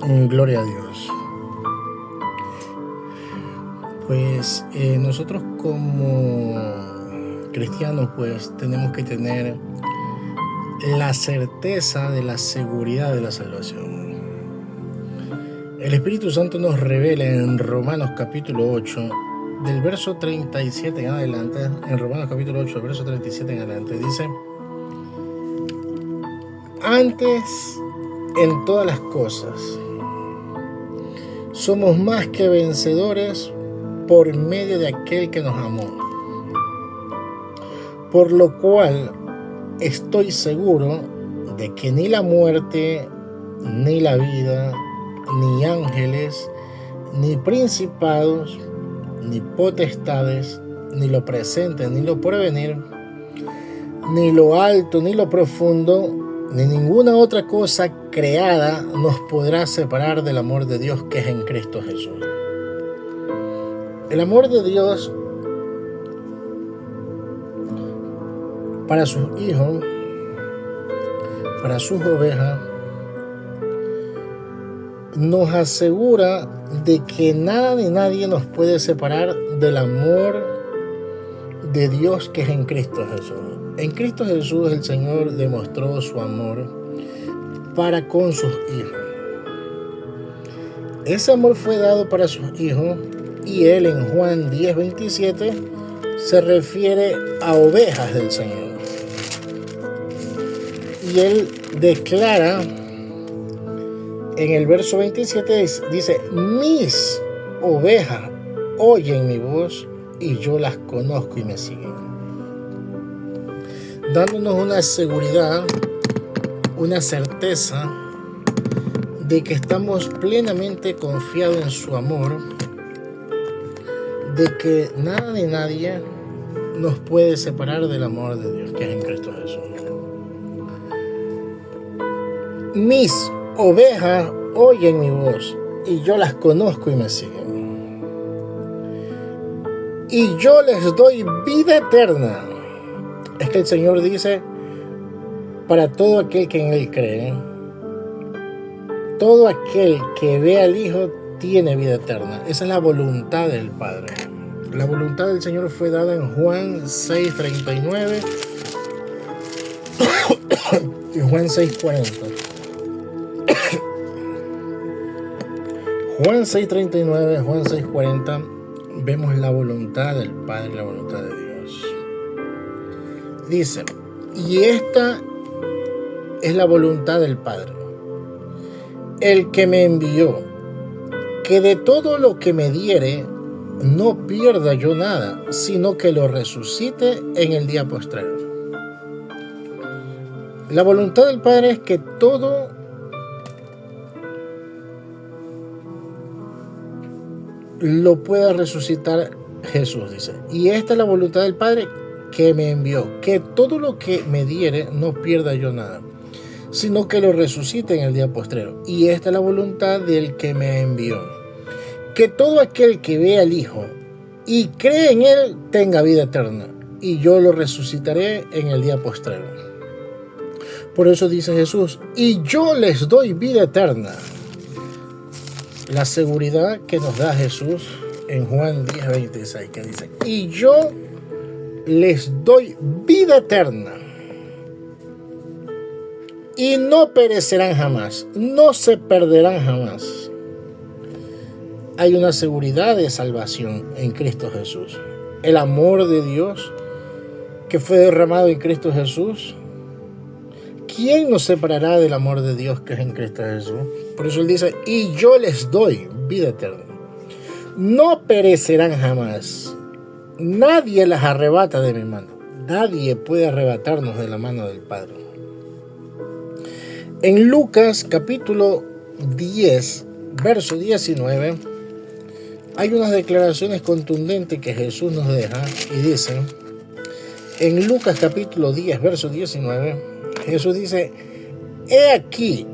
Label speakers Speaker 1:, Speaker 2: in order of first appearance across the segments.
Speaker 1: Gloria a Dios. Pues nosotros como cristianos pues tenemos que tener la certeza de la seguridad de la salvación. El Espíritu Santo nos revela en Romanos capítulo 8, del verso 37 en adelante, en Romanos capítulo 8, del verso 37 en adelante, dice: antes, en todas las cosas, somos más que vencedores por medio de aquel que nos amó. Por lo cual estoy seguro de que ni la muerte, ni la vida, ni ángeles, ni principados, ni potestades, ni lo presente, ni lo porvenir, ni lo alto, ni lo profundo, ni ninguna otra cosa creada nos podrá separar del amor de Dios que es en Cristo Jesús. El amor de Dios para sus hijos, para sus ovejas, nos asegura de que nada ni nadie nos puede separar del amor de Dios que es en Cristo Jesús. En Cristo Jesús el Señor demostró su amor para con sus hijos. Ese amor fue dado para sus hijos y Él en Juan 10:27 se refiere a ovejas del Señor. Y Él declara en el verso 27, dice: mis ovejas oyen mi voz y yo las conozco y me siguen. Dándonos una seguridad, una certeza de que estamos plenamente confiados en su amor, de que nada ni nadie nos puede separar del amor de Dios que es en Cristo Jesús. Mis ovejas oyen mi voz y yo las conozco y me siguen. Y yo les doy vida eterna. Es que el Señor dice: para todo aquel que en Él cree, todo aquel que ve al Hijo tiene vida eterna. Esa es la voluntad del Padre. La voluntad del Señor fue dada en Juan 6:39 y Juan 6:40. Juan 6:39, Juan 6:40, vemos la voluntad del Padre y la voluntad de Dios. Dice: y esta es la voluntad del Padre, el que me envió, que de todo lo que me diere no pierda yo nada, sino que lo resucite en el día postrero. La voluntad del Padre es que todo lo pueda resucitar Jesús, dice. Y esta es la voluntad del Padre que me envió, que todo lo que me diere no pierda yo nada, sino que lo resucite en el día postrero. Y esta es la voluntad del que me envió, que todo aquel que ve al Hijo y cree en Él tenga vida eterna, y yo lo resucitaré en el día postrero. Por eso dice Jesús: y yo les doy vida eterna. La seguridad que nos da Jesús en Juan 10:26, que dice: y yo les doy vida eterna, y no perecerán jamás, no se perderán jamás. Hay una seguridad de salvación en Cristo Jesús. El amor de Dios que fue derramado en Cristo Jesús. ¿Quién nos separará del amor de Dios que es en Cristo Jesús? Por eso Él dice: y yo les doy vida eterna. No perecerán jamás. Nadie las arrebata de mi mano. Nadie puede arrebatarnos de la mano del Padre. En Lucas capítulo 10, verso 19, hay unas declaraciones contundentes que Jesús nos deja y dice, en Lucas capítulo 10, verso 19, Jesús dice: he aquí,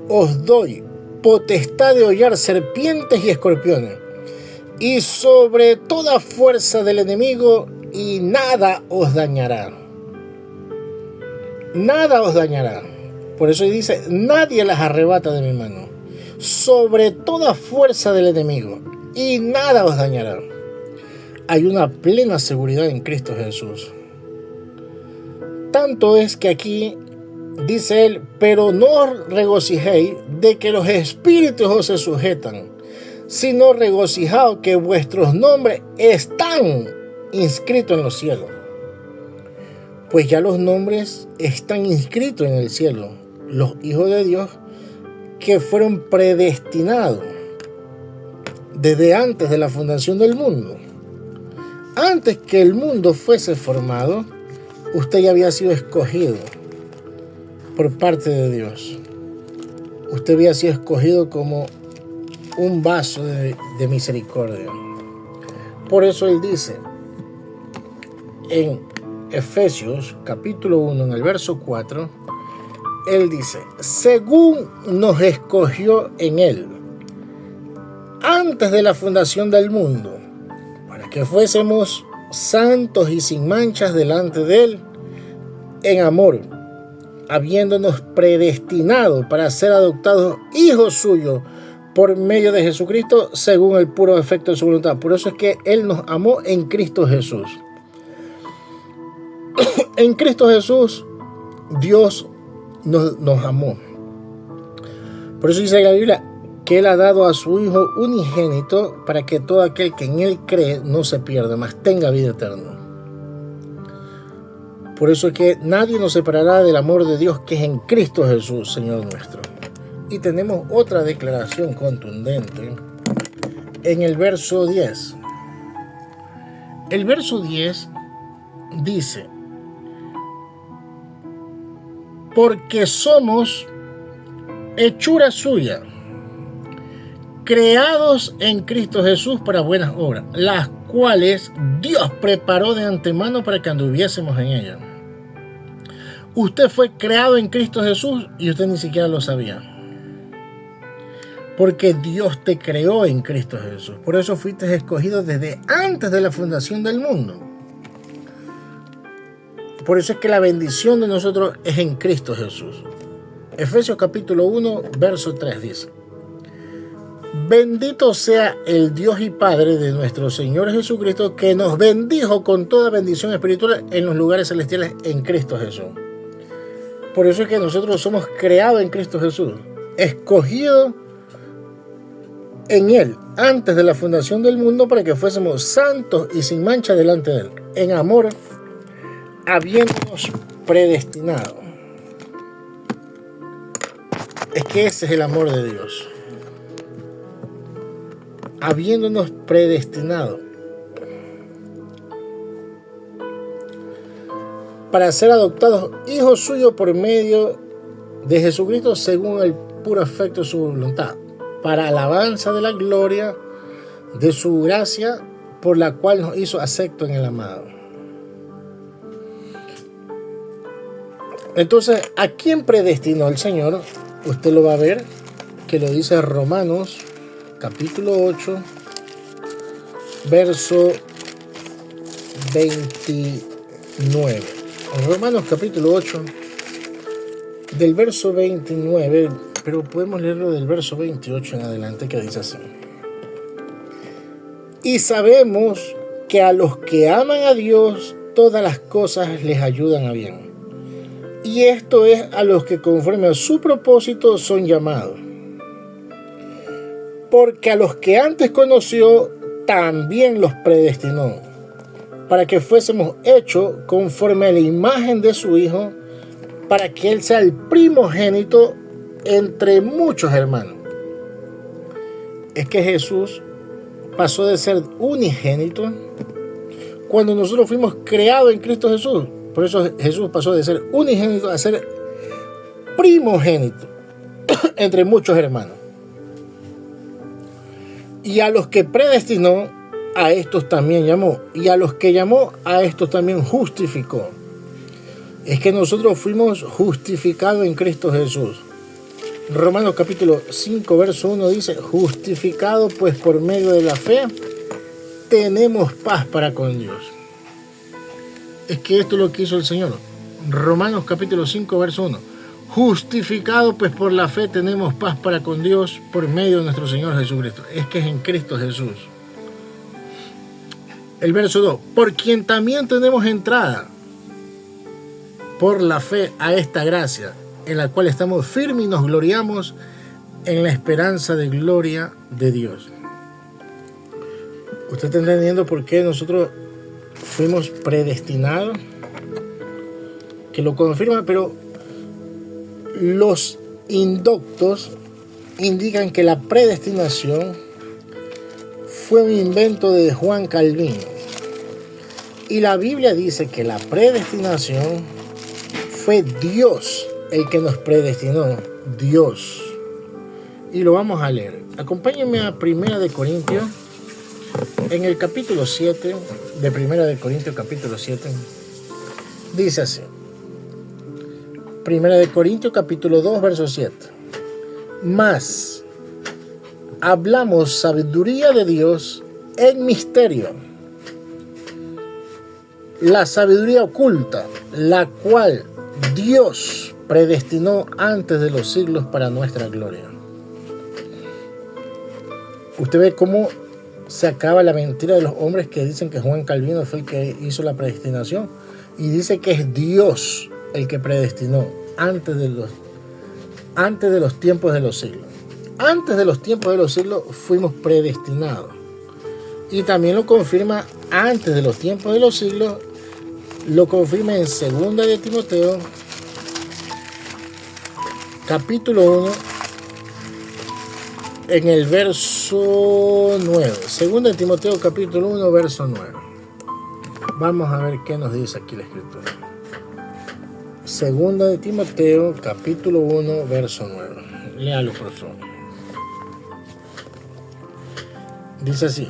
Speaker 1: os doy potestad de hollar serpientes y escorpiones, y sobre toda fuerza del enemigo, y nada os dañará. Nada os dañará. Por eso dice: nadie las arrebata de mi mano. sobre toda fuerza del enemigo, y nada os dañará. Hay una plena seguridad en Cristo Jesús. Tanto es que aquí dice él, pero no os regocijéis de que los espíritus os se sujetan, sino regocijaos que vuestros nombres están inscritos en los cielos. Pues ya los nombres están inscritos en el cielo, los hijos de Dios que fueron predestinados desde antes de la fundación del mundo. Antes que el mundo fuese formado, usted ya había sido escogido por parte de Dios. Usted había sido escogido como un vaso de misericordia. Por eso él dice en Efesios capítulo 1, en el verso 4, él dice, según nos escogió en él, antes de la fundación del mundo, para que fuésemos santos y sin manchas delante de él, en amor, habiéndonos predestinado para ser adoptados hijos suyos por medio de Jesucristo, según el puro efecto de su voluntad. Por eso es que él nos amó en Cristo Jesús. En Cristo Jesús, Dios nos amó. Por eso dice la Biblia que él ha dado a su Hijo unigénito para que todo aquel que en él cree no se pierda, mas tenga vida eterna. Por eso es que nadie nos separará del amor de Dios que es en Cristo Jesús, Señor nuestro. Y tenemos otra declaración contundente en el verso 10. El verso 10 dice, porque somos hechura suya, creados en Cristo Jesús para buenas obras, las cuales Dios preparó de antemano para que anduviésemos en ellas. Usted fue creado en Cristo Jesús y usted ni siquiera lo sabía. Porque Dios te creó en Cristo Jesús. Por eso fuiste escogido desde antes de la fundación del mundo. Por eso es que la bendición de nosotros es en Cristo Jesús. Efesios capítulo 1, verso 3 dice, bendito sea el Dios y Padre de nuestro Señor Jesucristo, que nos bendijo con toda bendición espiritual en los lugares celestiales en Cristo Jesús. Por eso es que nosotros somos creados en Cristo Jesús, escogidos en Él antes de la fundación del mundo para que fuésemos santos y sin mancha delante de Él, en amor, habiéndonos predestinado. Es que ese es el amor de Dios. Habiéndonos predestinado para ser adoptados hijos suyos por medio de Jesucristo según el puro efecto de su voluntad, para alabanza de la gloria de su gracia, por la cual nos hizo acepto en el amado. Entonces, ¿a quién predestinó el Señor? Usted lo va a ver, que lo dice Romanos capítulo 8, verso 29. Romanos capítulo 8, del verso 29, pero podemos leerlo del verso 28 en adelante, que dice así. Y sabemos que a los que aman a Dios, todas las cosas les ayudan a bien. Y esto es a los que conforme a su propósito son llamados. Porque a los que antes conoció, también los predestinó, para que fuésemos hechos conforme a la imagen de su Hijo, para que Él sea el primogénito entre muchos hermanos. Es que Jesús pasó de ser unigénito cuando nosotros fuimos creados en Cristo Jesús. Por eso Jesús pasó de ser unigénito a ser primogénito entre muchos hermanos. Y a los que predestinó, a estos también llamó. Y a los que llamó, a estos también justificó. Es que nosotros fuimos justificados en Cristo Jesús. Romanos capítulo 5, verso 1 dice, justificado pues por medio de la fe, tenemos paz para con Dios. Es que esto es lo que hizo el Señor. Romanos capítulo 5, verso 1. Justificado pues por la fe tenemos paz para con Dios por medio de nuestro Señor Jesucristo. Es que es en Cristo Jesús. El verso 2. Por quien también tenemos entrada por la fe a esta gracia, en la cual estamos firmes y nos gloriamos en la esperanza de gloria de Dios. Usted está entendiendo por qué nosotros fuimos predestinados, que lo confirma, pero los indoctos indican que la predestinación fue un invento de Juan Calvino. Y la Biblia dice que la predestinación fue Dios el que nos predestinó. Dios. Y lo vamos a leer. Acompáñenme a 1 de Corintios, en el capítulo 7, de 1 de Corintios capítulo 7, dice así. 1 de Corintios capítulo 2, verso 7. Mas hablamos sabiduría de Dios en misterio, la sabiduría oculta, la cual Dios predestinó antes de los siglos para nuestra gloria. Usted ve cómo se acaba la mentira de los hombres que dicen que Juan Calvino fue el que hizo la predestinación, y dice que es Dios el que predestinó antes de los tiempos de los siglos. Antes de los tiempos de los siglos fuimos predestinados. Y también lo confirma antes de los tiempos de los siglos, lo confirma en 2 de Timoteo, capítulo 1, en el verso 9. 2 de Timoteo, capítulo 1, verso 9. Vamos a ver qué nos dice aquí la Escritura. 2 de Timoteo, capítulo 1, verso 9. Léalo, por favor. Dice así: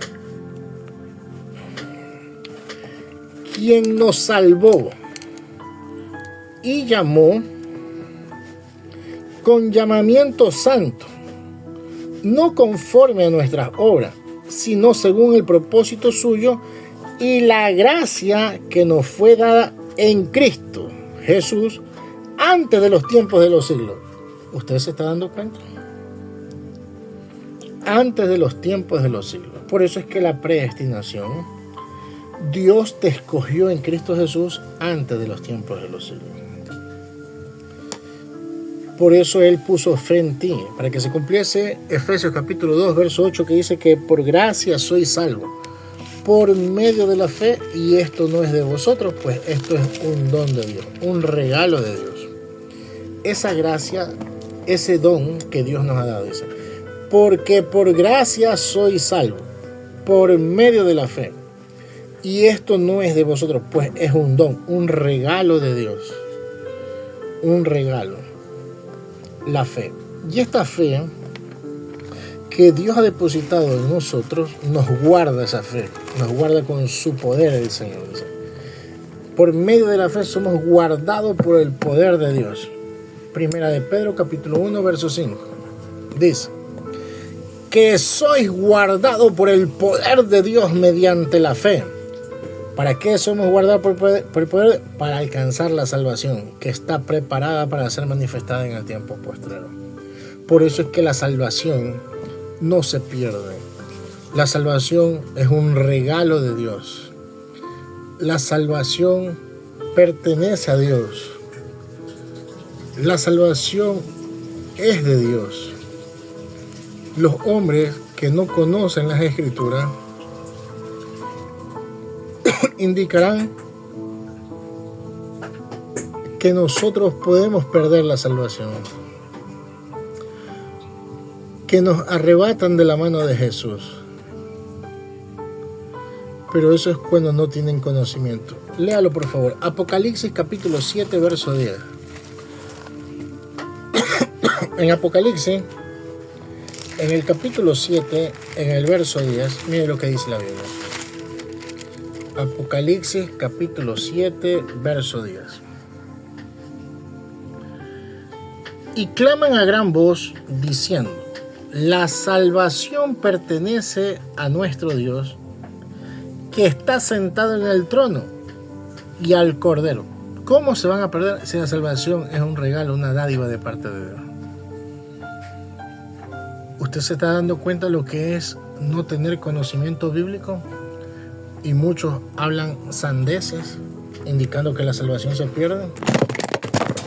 Speaker 1: quien nos salvó y llamó con llamamiento santo, no conforme a nuestras obras, sino según el propósito suyo y la gracia que nos fue dada en Cristo Jesús antes de los tiempos de los siglos. ¿Usted se está dando cuenta? Antes de los tiempos de los siglos. Por eso es que la predestinación, Dios te escogió en Cristo Jesús antes de los tiempos de los siglos. Por eso Él puso fe en ti, para que se cumpliese Efesios capítulo 2, verso 8, que dice que por gracia sois salvos, por medio de la fe, y esto no es de vosotros, pues esto es un don de Dios, un regalo de Dios. Esa gracia, ese don que Dios nos ha dado, dice, porque por gracia sois salvos, por medio de la fe, y esto no es de vosotros, pues es un don, un regalo de Dios, un regalo. La fe. Y esta fe que Dios ha depositado en nosotros nos guarda esa fe, nos guarda con su poder el Señor. Por medio de la fe somos guardados por el poder de Dios. 1 de Pedro capítulo 1, verso 5. Dice que sois guardados por el poder de Dios mediante la fe. ¿Para qué somos guardados por el poder? Para alcanzar la salvación, que está preparada para ser manifestada en el tiempo postrero. Por eso es que la salvación no se pierde. La salvación es un regalo de Dios. La salvación pertenece a Dios. La salvación es de Dios. Los hombres que no conocen las Escrituras indicarán que nosotros podemos perder la salvación, que nos arrebatan de la mano de Jesús. Pero eso es cuando no tienen conocimiento. Léalo, por favor. Apocalipsis capítulo 7, verso 10. En Apocalipsis, en el capítulo 7, en el verso 10, mire lo que dice la Biblia. Apocalipsis capítulo 7, verso 10. Y claman a gran voz diciendo: la salvación pertenece a nuestro Dios, que está sentado en el trono, y al Cordero. ¿Cómo se van a perder si la salvación es un regalo, una dádiva de parte de Dios? ¿Usted se está dando cuenta de lo que es no tener conocimiento bíblico? Y muchos hablan sandeces, indicando que la salvación se pierde.